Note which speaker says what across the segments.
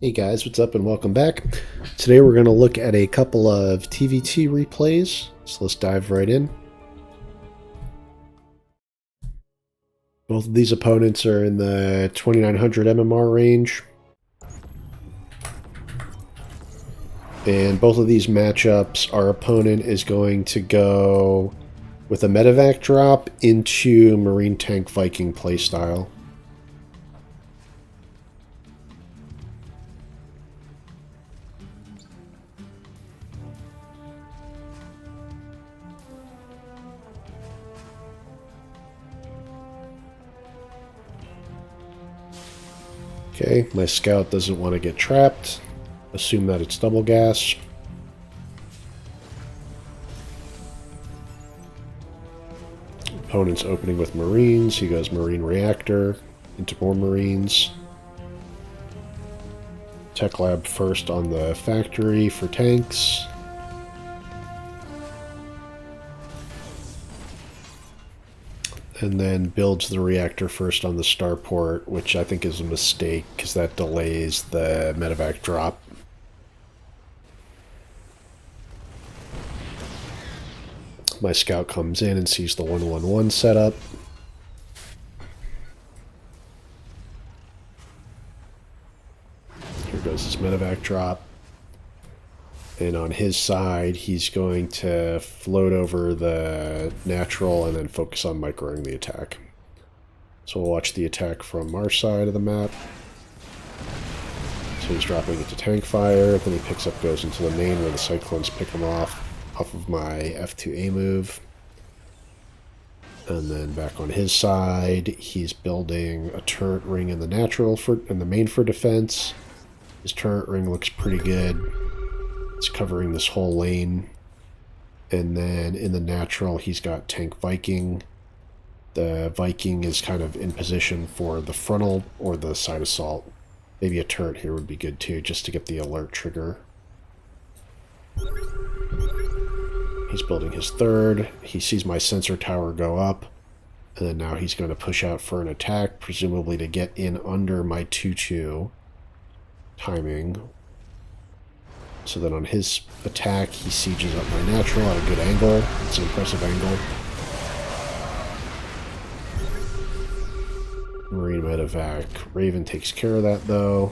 Speaker 1: Hey guys, what's up and welcome back. Today we're going to look at a couple of TvT replays, so let's dive right in. Both of these opponents are in the 2900 MMR range. And both of these matchups, our opponent is going to go with a Medivac drop into Marine Tank Viking playstyle. Okay, my scout doesn't want to get trapped. Assume that it's double gas. Opponent's opening with Marines. He goes Marine Reactor into more Marines. Tech Lab first on the factory for tanks. And then builds the reactor first on the starport, which I think is a mistake because that delays the Medivac drop. My scout comes in and sees the 111 setup. Here goes his Medivac drop. And on his side, he's going to float over the natural and then focus on microing the attack. So we'll watch the attack from our side of the map. So he's dropping it to tank fire, then he picks up, goes into the main where the Cyclones pick him off of my F2A move. And then back on his side, he's building a turret ring in the natural in the main for defense. His turret ring looks pretty good. It's covering this whole lane. And then in the natural, he's got tank Viking. The Viking is kind of in position for the frontal or the side assault. Maybe a turret here would be good too, just to get the alert trigger. He's building his third. He sees my sensor tower go up. And then now he's going to push out for an attack, presumably to get in under my 2-2 timing. So then on his attack, he sieges up my natural at a good angle. It's an impressive angle. Marine Medivac. Raven takes care of that though.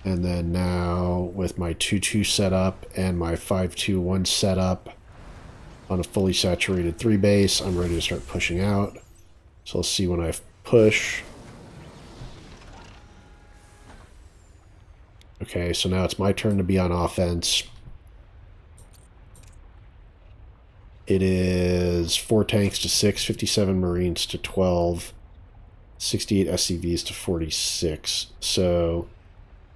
Speaker 1: And then now with my 2-2 setup and my 5-2-1 setup on a fully saturated 3 base, I'm ready to start pushing out. So let's see when I push. Okay, so now it's my turn to be on offense. It is 4 tanks to 6, 57 Marines to 12, 68 SCVs to 46. So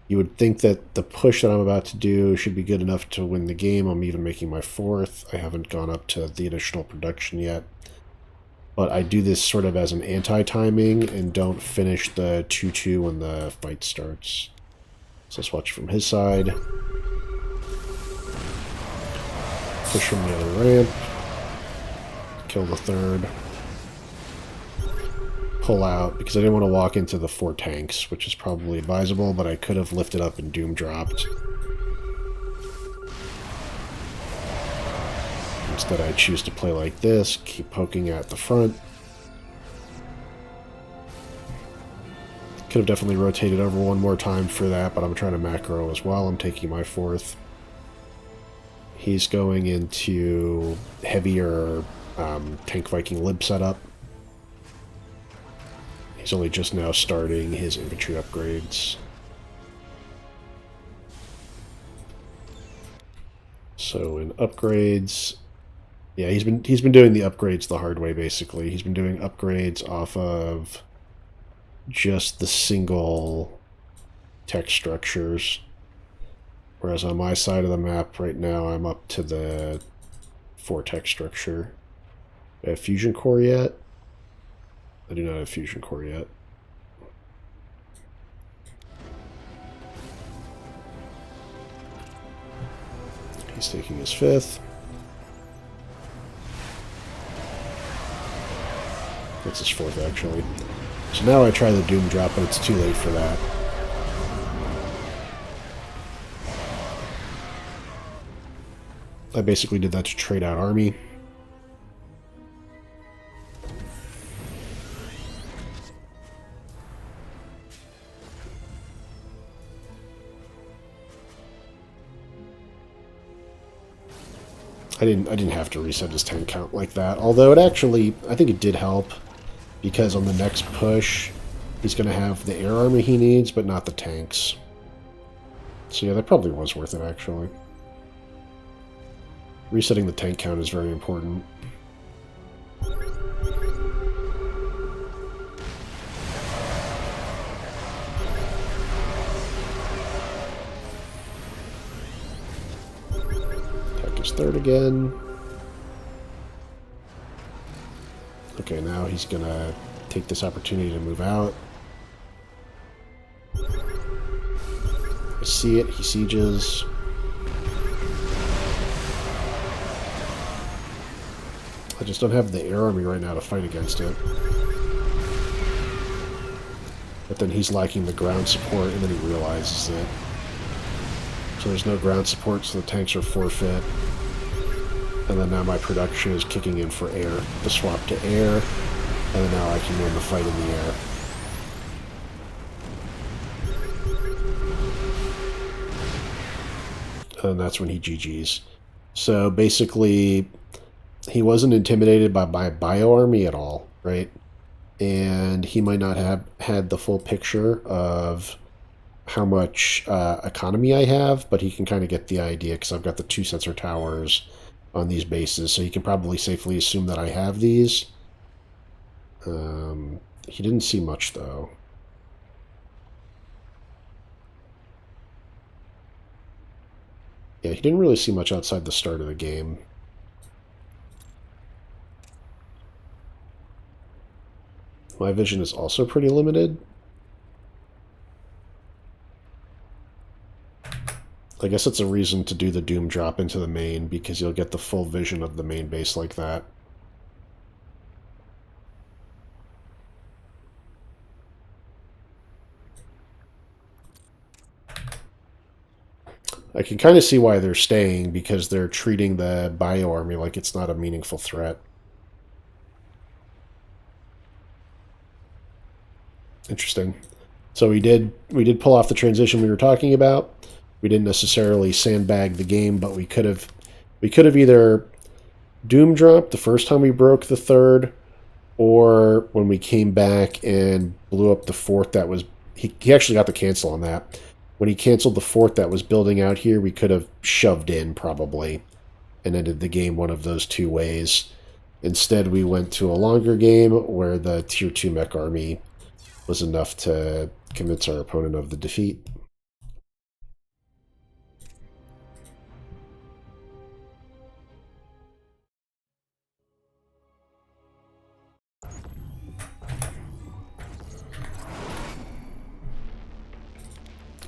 Speaker 1: you would think that the push that I'm about to do should be good enough to win the game. I'm even making my 4th. I haven't gone up to the additional production yet. But I do this sort of as an anti-timing and don't finish the 2-2 when the fight starts. So let's watch from his side. Push from the other ramp. Kill the third. Pull out, because I didn't want to walk into the 4 tanks, which is probably advisable, but I could have lifted up and doom dropped. Instead I choose to play like this, keep poking at the front. Could have definitely rotated over one more time for that, but I'm trying to macro as well. I'm taking my 4th. He's going into heavier tank Viking lib setup. He's only just now starting his infantry upgrades. So in upgrades, yeah, he's been doing the upgrades the hard way basically. He's been doing upgrades off of just the single tech structures. Whereas on my side of the map right now, I'm up to the 4 tech structure. Do I have fusion core yet? I do not have fusion core yet. He's taking his 5th. That's his 4th actually. So now I try the doom drop, but it's too late for that. I basically did that to trade out army. I didn't have to reset his tank count like that. Although it actually, I think it did help, because on the next push, he's going to have the air army he needs, but not the tanks. So yeah, that probably was worth it, actually. Resetting the tank count is very important. Third again. Okay, now he's gonna take this opportunity to move out. I see it, he sieges. I just don't have the air army right now to fight against it. But then he's lacking the ground support, and then he realizes it. So there's no ground support, so the tanks are forfeit. And then now my production is kicking in for air. The swap to air, and then now I can win the fight in the air. And that's when he GG's. So basically, he wasn't intimidated by my bio army at all, right? And he might not have had the full picture of how much economy I have, but he can kind of get the idea, because I've got the 2 sensor towers on these bases, so you can probably safely assume that I have these. He didn't see much, though. Yeah, he didn't really see much outside the start of the game. My vision is also pretty limited. I guess it's a reason to do the Doom drop into the main, because you'll get the full vision of the main base like that. I can kind of see why they're staying, because they're treating the bio army like it's not a meaningful threat. Interesting. So we did pull off the transition we were talking about. We didn't necessarily sandbag the game, but we could have either Doom dropped the first time we broke the third, or when we came back and blew up the fort that was... He actually got the cancel on that. When he canceled the fort that was building out here, we could have shoved in, probably, and ended the game one of those two ways. Instead, we went to a longer game where the Tier 2 mech army was enough to convince our opponent of the defeat.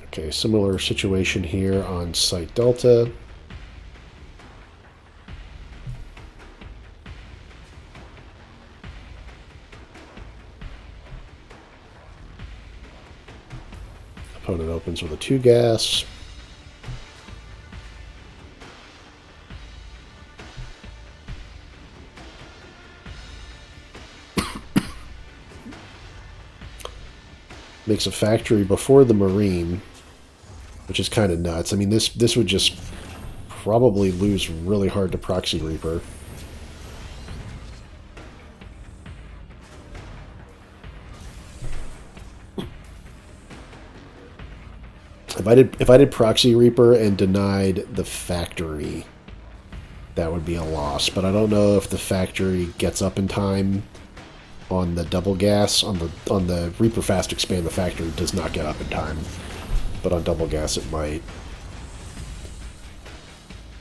Speaker 1: Okay, similar situation here on Site Delta. Opponent opens with a 2-gas. Makes a factory before the Marine, which is kind of nuts. I mean, this would just probably lose really hard to Proxy Reaper. If I did Proxy Reaper and denied the factory, that would be a loss. But I don't know if the factory gets up in time on the double gas. On the Reaper Fast Expand, the factory does not get up in time. But on double gas it might.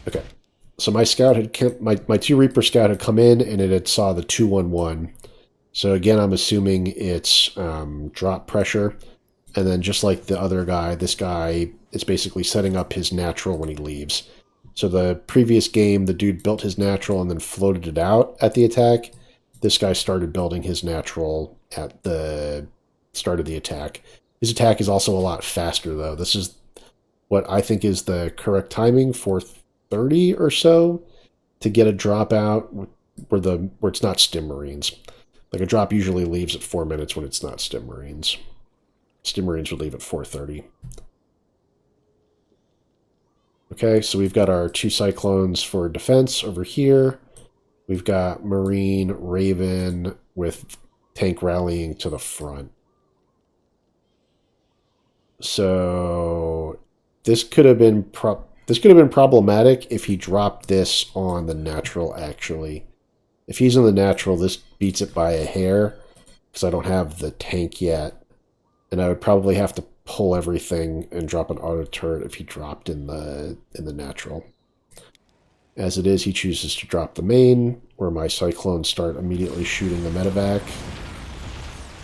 Speaker 1: Okay. So my scout had my 2 Reaper scout had come in, and it had saw the 2-1-1. So again, I'm assuming it's drop pressure. And then just like the other guy, this guy is basically setting up his natural when he leaves. So the previous game, the dude built his natural and then floated it out at the attack. This guy started building his natural at the start of the attack. His attack is also a lot faster, though. This is what I think is the correct timing for 430 or so to get a drop out where it's not Stim Marines. Like a drop usually leaves at 4 minutes when it's not Stim Marines. Stim Marines would leave at 430. Okay, so we've got our 2 Cyclones for defense over here. We've got Marine, Raven with tank rallying to the front. So this could have been problematic if he dropped this on the natural, actually. If he's in the natural, this beats it by a hair, because I don't have the tank yet. And I would probably have to pull everything and drop an auto turret if he dropped in the natural. As it is, he chooses to drop the main, where my Cyclones start immediately shooting the Medivac.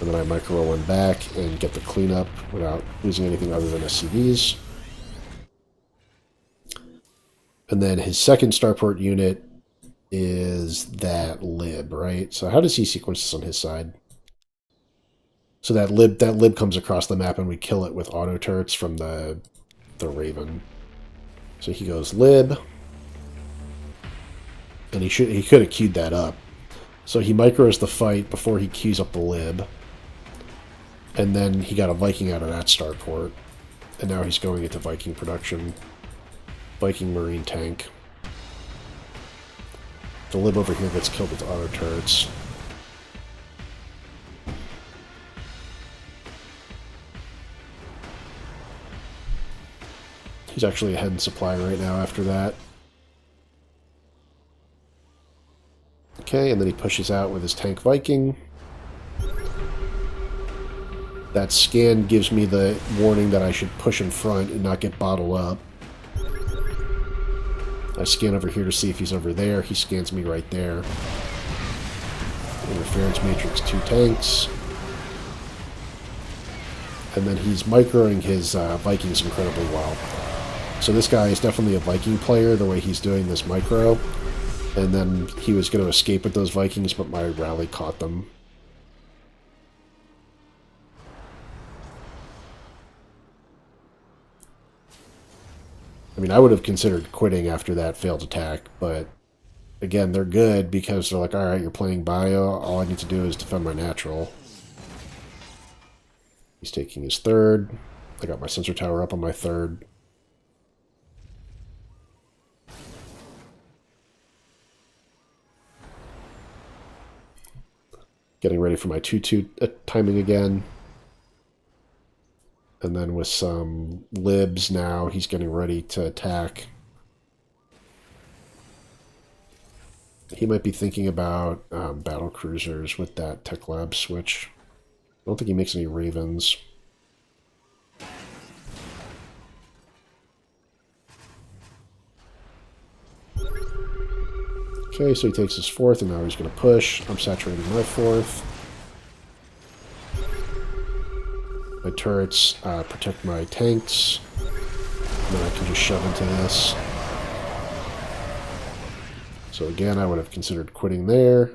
Speaker 1: And then I micro one back and get the cleanup without losing anything other than SCVs. And then his second starport unit is that lib, right? So how does he sequence this on his side? So that lib comes across the map and we kill it with auto turrets from the Raven. So he goes lib. And he could have queued that up. So he micros the fight before he queues up the lib. And then he got a Viking out of that starport. And now he's going into Viking production. Viking Marine tank. The lib over here gets killed with auto turrets. He's actually ahead in supply right now after that. Okay, and then he pushes out with his tank Viking. That scan gives me the warning that I should push in front and not get bottled up. I scan over here to see if he's over there. He scans me right there. Interference matrix, 2 tanks. And then he's microing his Vikings incredibly well. So this guy is definitely a Viking player, the way he's doing this micro. And then he was going to escape with those Vikings, but my rally caught them. I mean, I would have considered quitting after that failed attack, but again, they're good because they're like, alright, you're playing bio, all I need to do is defend my natural. He's taking his third. I got my sensor tower up on my third. Getting ready for my 2-2 timing again. And then with some libs now, he's getting ready to attack. He might be thinking about battle cruisers with that tech lab switch. I don't think he makes any Ravens. Okay, so he takes his fourth, and now he's going to push. I'm saturating my fourth. My turrets protect my tanks. And then I can just shove into this. So again, I would have considered quitting there.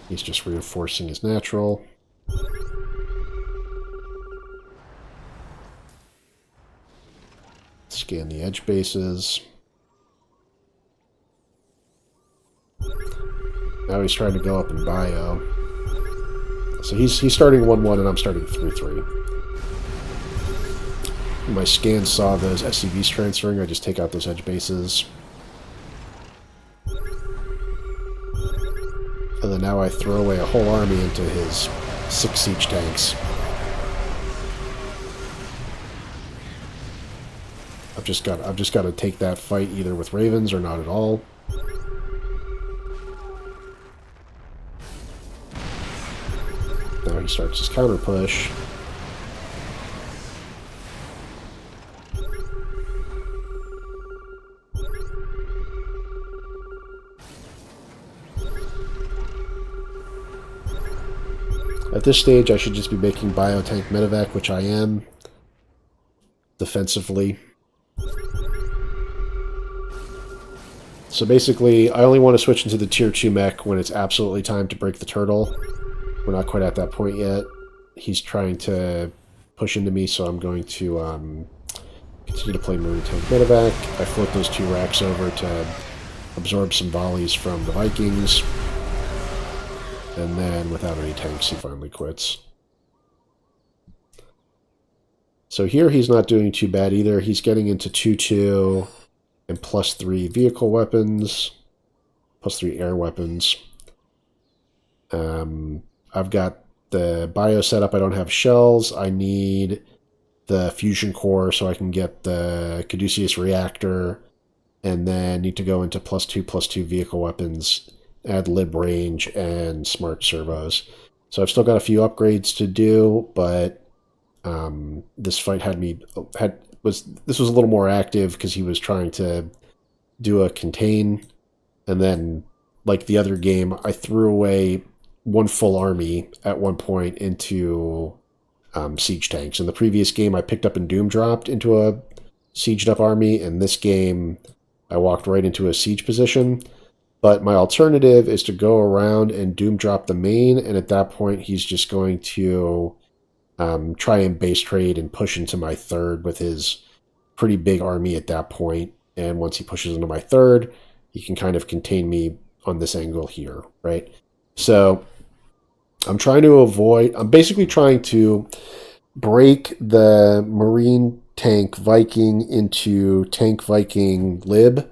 Speaker 1: He's just reinforcing his natural. Scan the edge bases. Now he's trying to go up in bio. So he's starting 1-1 and I'm starting 3-3. My scans saw those SCVs transferring. I just take out those edge bases. And then now I throw away a whole army into his 6 siege tanks. I've just got to take that fight either with Ravens or not at all. Now he starts his counter push. At this stage, I should just be making BioTank Medivac, which I am, defensively. So basically, I only want to switch into the Tier 2 mech when it's absolutely time to break the turtle. We're not quite at that point yet. He's trying to push into me, so I'm going to Continue to play Marine Tank Medivac. I float those 2 racks over to absorb some volleys from the Vikings. And then, without any tanks, he finally quits. So here he's not doing too bad either. He's getting into 2-2 and +3 vehicle weapons, +3 air weapons. I've got the bio setup. I don't have shells. I need the fusion core so I can get the Caduceus reactor, and then need to go into +2/+2 vehicle weapons, add lib range, and smart servos. So I've still got a few upgrades to do, but this fight was a little more active because he was trying to do a contain, and then like the other game, I threw away 1 full army at one point into siege tanks. In the previous game, I picked up and doom dropped into a sieged up army. In this game, I walked right into a siege position. But my alternative is to go around and doom drop the main, and at that point, he's just going to try and base trade and push into my third with his pretty big army at that point. And once he pushes into my third, he can kind of contain me on this angle here, right? So I'm basically trying to break the Marine Tank Viking into Tank Viking Lib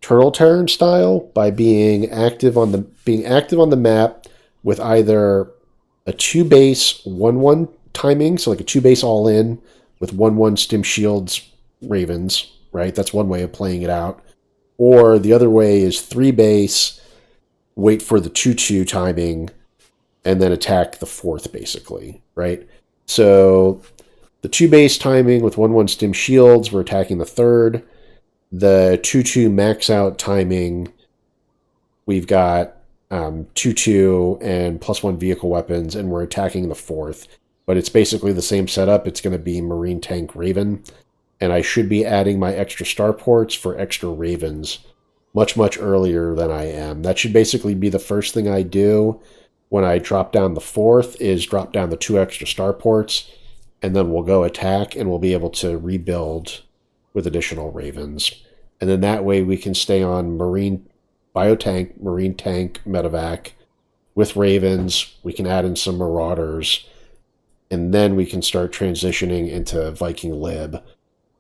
Speaker 1: Turtle Terran style by being active on the map with either a 2 base 1/1 timing, so like a 2 base all in with 1/1 stim shields ravens, right? That's one way of playing it out. Or the other way is 3 base, wait for the 2/2 timing, and then attack the 4th, basically, right? So the 2 base timing with 1/1 stim shields, we're attacking the 3rd. The 2/2 max out timing, we've got 2/2 and +1 vehicle weapons, and we're attacking the 4th. But it's basically the same setup. It's going to be Marine Tank Raven, and I should be adding my extra starports for extra Ravens much, much earlier than I am. That should basically be the first thing I do when I drop down the 4th, is drop down the 2 extra starports, and then we'll go attack, and we'll be able to rebuild with additional Ravens. And then that way we can stay on BioTank, Marine Tank, Medivac with Ravens. We can add in some Marauders, and then we can start transitioning into Viking Lib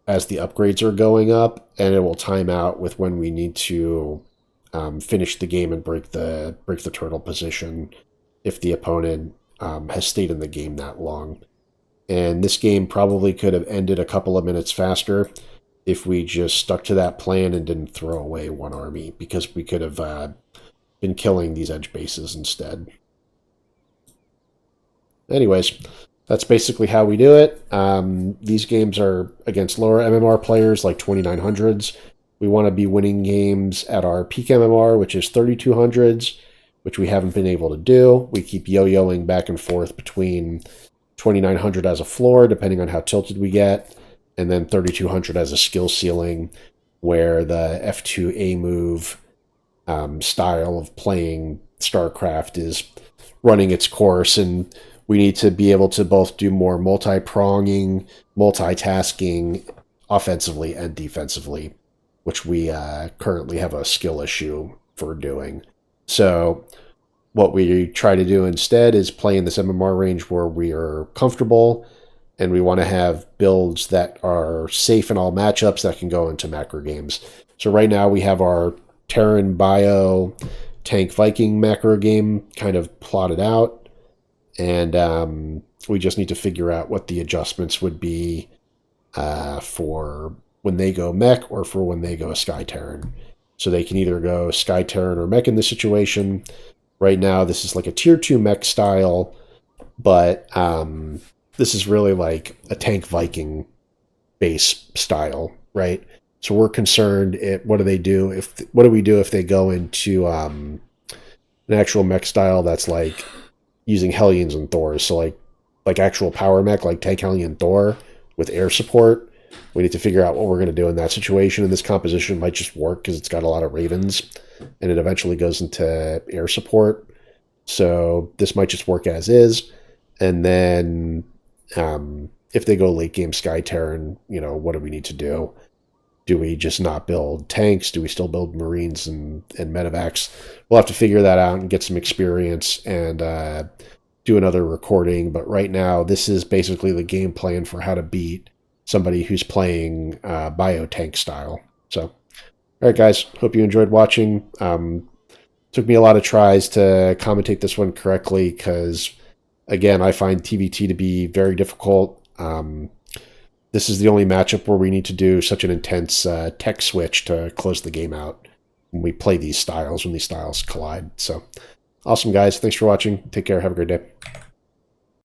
Speaker 1: as the upgrades are going up, and it will time out with when we need to finish the game and break the turtle position if the opponent has stayed in the game that long. And this game probably could have ended a couple of minutes faster if we just stuck to that plan and didn't throw away 1 army, because we could have been killing these edge bases instead. Anyways, that's basically how we do it. These games are against lower MMR players like 2900s. We want to be winning games at our peak MMR, which is 3200s, which we haven't been able to do. We keep yo-yoing back and forth between 2900 as a floor, depending on how tilted we get, and then 3200 as a skill ceiling, where the F2A move style of playing StarCraft is running its course, and we need to be able to both do more multi-pronging, multitasking, offensively and defensively, which we currently have a skill issue for doing. So what we try to do instead is play in this MMR range where we are comfortable, and we want to have builds that are safe in all matchups that can go into macro games. So right now we have our Terran Bio Tank Viking macro game kind of plotted out, and we just need to figure out what the adjustments would be for when they go Mech or for when they go Sky Terran. So they can either go Sky Terran or Mech in this situation. Right now this is like a tier 2 Mech style, but this is really like a Tank Viking base style, right? So we're concerned, what do we do if they go into an actual mech style that's like using Hellions and Thors, so like actual power mech, like Tank Hellion Thor with air support. We need to figure out what we're going to do in that situation, and this composition might just work because it's got a lot of Ravens, and it eventually goes into air support. So this might just work as is, and then if they go late game Sky Terran, you know, what do we need to do? Do we just not build tanks? Do we still build Marines and Medivacs? We'll have to figure that out and get some experience and do another recording. But right now, this is basically the game plan for how to beat somebody who's playing BioTank style. So, all right, guys, hope you enjoyed watching. Took me a lot of tries to commentate this one correctly because, again, I find TvT to be very difficult. This is the only matchup where we need to do such an intense tech switch to close the game out when we play these styles, when these styles collide. So, awesome, guys. Thanks for watching. Take care. Have a great day.